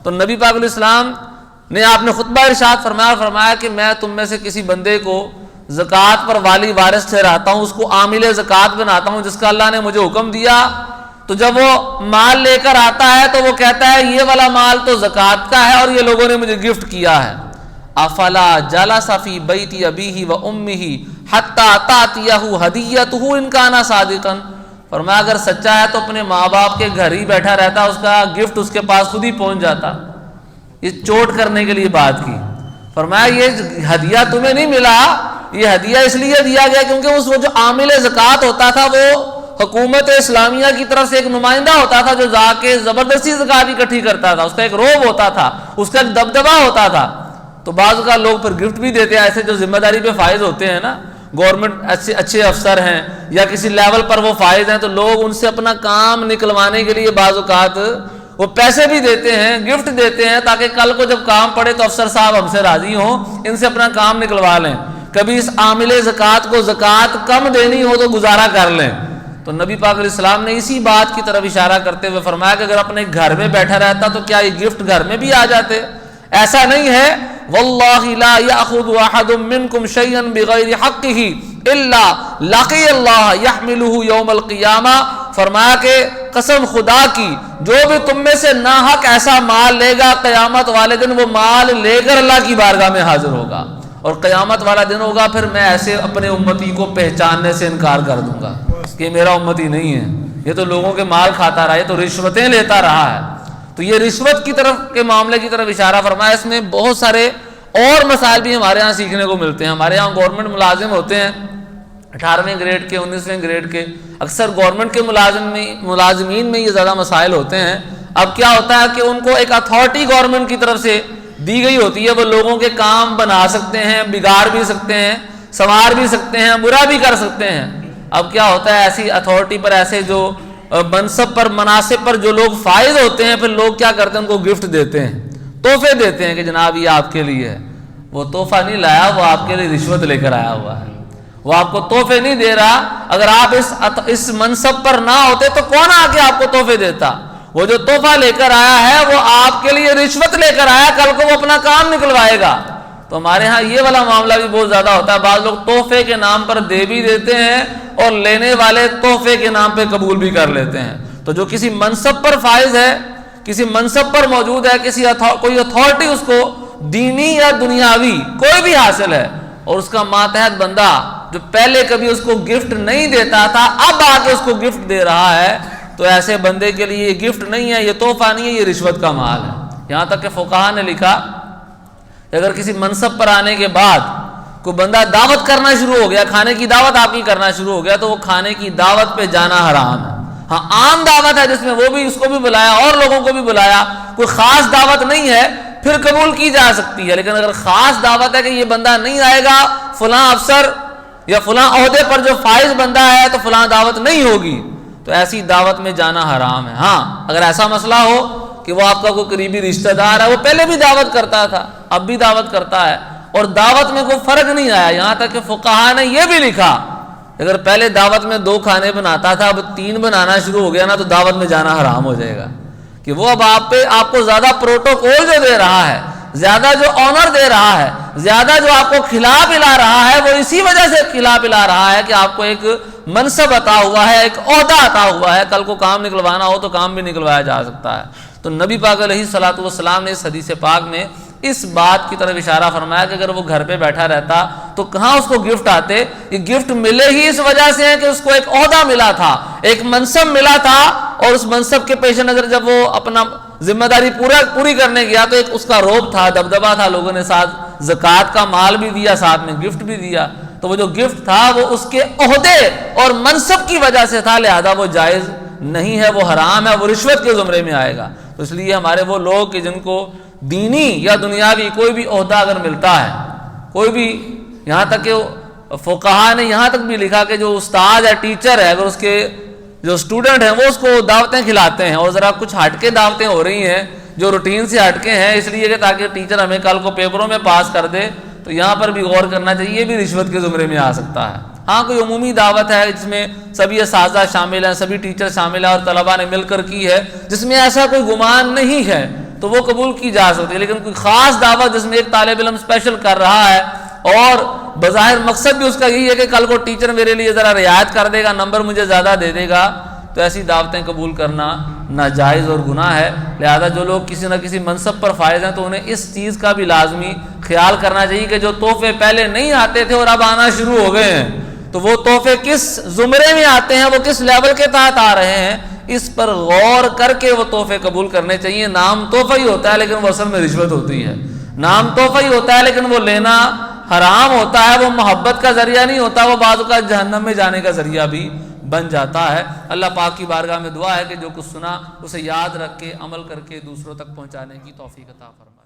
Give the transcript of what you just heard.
تو نبی پاک علیہ السلام نے آپ نے خطبہ ارشاد فرمایا کہ میں تم میں سے کسی بندے کو زکوٰۃ پر والی وارث ٹھہراتا ہوں، اس کو عامل زکوٰۃ بناتا ہوں جس کا اللہ نے مجھے حکم دیا، تو جب وہ مال لے کر آتا ہے تو وہ کہتا ہے یہ والا مال تو زکوٰۃ کا ہے اور یہ لوگوں نے مجھے گفٹ کیا ہے۔ افلا جلس فی بیت ابیہ و امہ حتی تأتیہ ہدیتہ ان کان صادقا، فرمایا اگر سچا ہے تو اپنے ماں باپ کے گھر ہی بیٹھا رہتا، اس کا گفٹ اس کے پاس خود ہی پہنچ جاتا۔ یہ چوٹ کرنے کے لیے بات کی، فرمایا یہ ہدیہ تمہیں نہیں ملا، یہ ہدیہ اس لیے دیا گیا کیونکہ اس وہ جو عامل زکوٰۃ ہوتا تھا وہ حکومت اسلامیہ کی طرف سے ایک نمائندہ ہوتا تھا جو جا کے زبردستی زکوٰۃ اکٹھی کرتا تھا، اس کا ایک روب ہوتا تھا، اس کا ایک دبدبہ ہوتا تھا۔ تو بعض کا لوگ پھر گفٹ بھی دیتے ہیں، ایسے جو ذمہ داری پہ فائز ہوتے ہیں نا، گورنمنٹ اچھے افسر ہیں یا کسی لیول پر وہ فائز ہیں، تو لوگ ان سے اپنا کام نکلوانے کے لیے بعض اوقات وہ پیسے بھی دیتے ہیں، گفٹ دیتے ہیں، تاکہ کل کو جب کام پڑے تو افسر صاحب ہم سے راضی ہوں، ان سے اپنا کام نکلوا لیں، کبھی اس عامل زکوٰۃ کو زکوٰۃ کم دینی ہو تو گزارا کر لیں۔ تو نبی پاک علیہ السلام نے اسی بات کی طرف اشارہ کرتے ہوئے فرمایا کہ اگر اپنے گھر میں بیٹھا رہتا تو کیا یہ گفٹ گھر میں بھی آ جاتے؟ ایسا نہیں ہے، واللہ لا یاخذ احد منکم شیئا بغیر حقہ الا لقی اللہ یحملہ یوم القیامہ، فرمایا کہ قسم خدا کی جو بھی تم میں سے ناحق ایسا مال لے گا قیامت والے دن وہ مال لے کر اللہ کی بارگاہ میں حاضر ہوگا، اور قیامت والا دن ہوگا پھر میں ایسے اپنے امتی کو پہچاننے سے انکار کر دوں گا کہ میرا امتی نہیں ہے، یہ تو لوگوں کے مال کھاتا رہا، یہ تو رشوتیں لیتا رہا ہے۔ تو یہ رشوت کی طرف کے معاملے کی طرف اشارہ فرمایا۔ اس میں بہت سارے اور مسائل بھی ہمارے ہاں سیکھنے کو ملتے ہیں۔ ہمارے ہاں گورنمنٹ ملازم ہوتے ہیں 18ویں گریڈ کے 19ویں گریڈ کے، اکثر گورنمنٹ کے ملازمین میں یہ زیادہ مسائل ہوتے ہیں۔ اب کیا ہوتا ہے کہ ان کو ایک اتھارٹی گورنمنٹ کی طرف سے دی گئی ہوتی ہے، وہ لوگوں کے کام بنا سکتے ہیں، بگاڑ بھی سکتے ہیں، سنوار بھی سکتے ہیں، برا بھی کر سکتے ہیں۔ اب کیا ہوتا ہے ایسی اتھارٹی پر، ایسے جو منصب پر مناصب پر جو لوگ فائز ہوتے ہیں، پھر لوگ کیا کرتے ہیں ان کو گفٹ دیتے ہیں، تحفے دیتے ہیں کہ جناب یہ آپ کے لیے ہے۔ وہ تحفہ نہیں لایا، وہ آپ کے لیے رشوت لے کر آیا ہوا ہے، وہ آپ کو تحفے نہیں دے رہا۔ اگر آپ اس منصب پر نہ ہوتے تو کون آ کے آپ کو تحفے دیتا؟ وہ جو تحفہ لے کر آیا ہے وہ آپ کے لیے رشوت لے کر آیا، کل کو وہ اپنا کام نکلوائے گا۔ تو ہمارے ہاں یہ والا معاملہ بھی بہت زیادہ ہوتا ہے، بعض لوگ تحفے کے نام پر دے بھی دیتے ہیں اور لینے والے تحفے کے نام پہ قبول بھی کر لیتے ہیں۔ تو جو کسی منصب پر فائز ہے، کسی منصب پر موجود ہے، کوئی اتھارٹی اس کو دینی یا دنیاوی کوئی بھی حاصل ہے، اور اس کا ماتحت بندہ جو پہلے کبھی اس کو گفٹ نہیں دیتا تھا اب آ کے اس کو گفٹ دے رہا ہے، تو ایسے بندے کے لیے یہ گفٹ نہیں ہے، یہ تحفہ نہیں ہے، یہ رشوت کا مال ہے۔ یہاں تک کہ فقہا نے لکھا کہ اگر کسی منصب پر آنے کے بعد کوئی بندہ دعوت کرنا شروع ہو گیا، کھانے کی دعوت آپ کی کرنا شروع ہو گیا، تو وہ کھانے کی دعوت پہ جانا حرام ہے۔ ہاں عام دعوت ہے جس میں وہ بھی اس کو بھی بلایا اور لوگوں کو بھی بلایا، کوئی خاص دعوت نہیں ہے، پھر قبول کی جا سکتی ہے۔ لیکن اگر خاص دعوت ہے کہ یہ بندہ نہیں آئے گا، فلاں افسر یا فلاں عہدے پر جو فائز بندہ ہے تو فلاں دعوت نہیں ہوگی، تو ایسی دعوت میں جانا حرام ہے۔ ہاں اگر ایسا مسئلہ ہو کہ وہ آپ کا کوئی قریبی رشتہ دار ہے، وہ پہلے بھی دعوت کرتا تھا اب بھی دعوت کرتا ہے اور دعوت میں کوئی فرق نہیں آیا، یہاں تک کہ فقہا نے یہ بھی لکھا اگر پہلے دعوت میں 2 کھانے بناتا تھا اب 3 بنانا شروع ہو گیا نا، تو دعوت میں جانا حرام ہو جائے گا، کہ وہ اب آپ کو زیادہ پروٹوکول جو دے رہا ہے، زیادہ جو آنر دے رہا ہے، زیادہ جو آپ کو کھلا پلا رہا ہے، وہ اسی وجہ سے کھلا پلا رہا ہے کہ آپ کو ایک منصب عطا ہوا ہے، ایک عہدہ عطا ہوا ہے، کل کو کام نکلوانا ہو تو کام بھی نکلوایا جا سکتا ہے۔ تو نبی پاک علیہ الصلوۃ والسلام نے اس حدیث پاک میں اس بات کی طرف اشارہ فرمایا کہ اگر وہ گھر پہ بیٹھا رہتا تو کہاں اس کو گفٹ آتے؟ یہ گفٹ ملے ہی اس وجہ سے ہے کہ اس کو ایک عہدہ ملا تھا، ایک منصب ملا تھا، اور اس منصب کے پیش نظر جب وہ اپنا ذمہ داری پوری کرنے گیا تو ایک اس کا روب تھا، دبدبہ تھا، لوگوں نے ساتھ زکوٰۃ کا مال بھی دیا، ساتھ میں گفٹ بھی دیا، تو وہ جو گفٹ تھا وہ اس کے عہدے اور منصب کی وجہ سے تھا، لہذا وہ جائز نہیں ہے، وہ حرام ہے، وہ رشوت کے زمرے میں آئے گا۔ تو اس لیے ہمارے وہ لوگ کہ جن کو دینی یا دنیاوی کوئی بھی عہدہ اگر ملتا ہے، کوئی بھی، یہاں تک کہ فقہا نے یہاں تک بھی لکھا کہ جو استاد ہے، ٹیچر ہے، اگر اس کے جو اسٹوڈنٹ ہیں وہ اس کو دعوتیں کھلاتے ہیں اور ذرا کچھ ہٹ کے دعوتیں ہو رہی ہیں جو روٹین سے ہٹ کے ہیں، اس لیے کہ تاکہ ٹیچر ہمیں کل کو پیپروں میں پاس کر دے، تو یہاں پر بھی غور کرنا چاہیے، یہ بھی رشوت کے زمرے میں آ سکتا ہے۔ ہاں کوئی عمومی دعوت ہے جس میں سبھی اساتذہ شامل ہیں، سبھی ٹیچر شامل ہیں اور طلباء نے مل کر کی ہے، جس میں ایسا کوئی گمان نہیں ہے تو وہ قبول کی جا سکتی ہے. لیکن کوئی خاص دعوت جس میں ایک طالب علم اسپیشل کر رہا ہے اور بظاہر مقصد بھی اس کا یہی ہے کہ کل کو ٹیچر میرے لیے ذرا رعایت کر دے گا, نمبر مجھے زیادہ دے دے گا, تو ایسی دعوتیں قبول کرنا ناجائز اور گناہ ہے. لہذا جو لوگ کسی نہ کسی منصب پر فائز ہیں تو انہیں اس چیز کا بھی لازمی خیال کرنا چاہیے کہ جو تحفے پہلے نہیں آتے تھے اور اب آنا شروع ہو گئے ہیں, تو وہ تحفے کس زمرے میں آتے ہیں, وہ کس لیول کے تحت آ رہے ہیں, اس پر غور کر کے وہ تحفے قبول کرنے چاہیے. نام تحفہ ہی ہوتا ہے لیکن وہ اصل میں رشوت ہوتی ہے. نام تحفہ ہی ہوتا ہے لیکن وہ لینا حرام ہوتا ہے, وہ محبت کا ذریعہ نہیں ہوتا, وہ بعض اوقات جہنم میں جانے کا ذریعہ بھی بن جاتا ہے. اللہ پاک کی بارگاہ میں دعا ہے کہ جو کچھ سنا اسے یاد رکھ کے عمل کر کے دوسروں تک پہنچانے کی توفیق عطا فرمائے.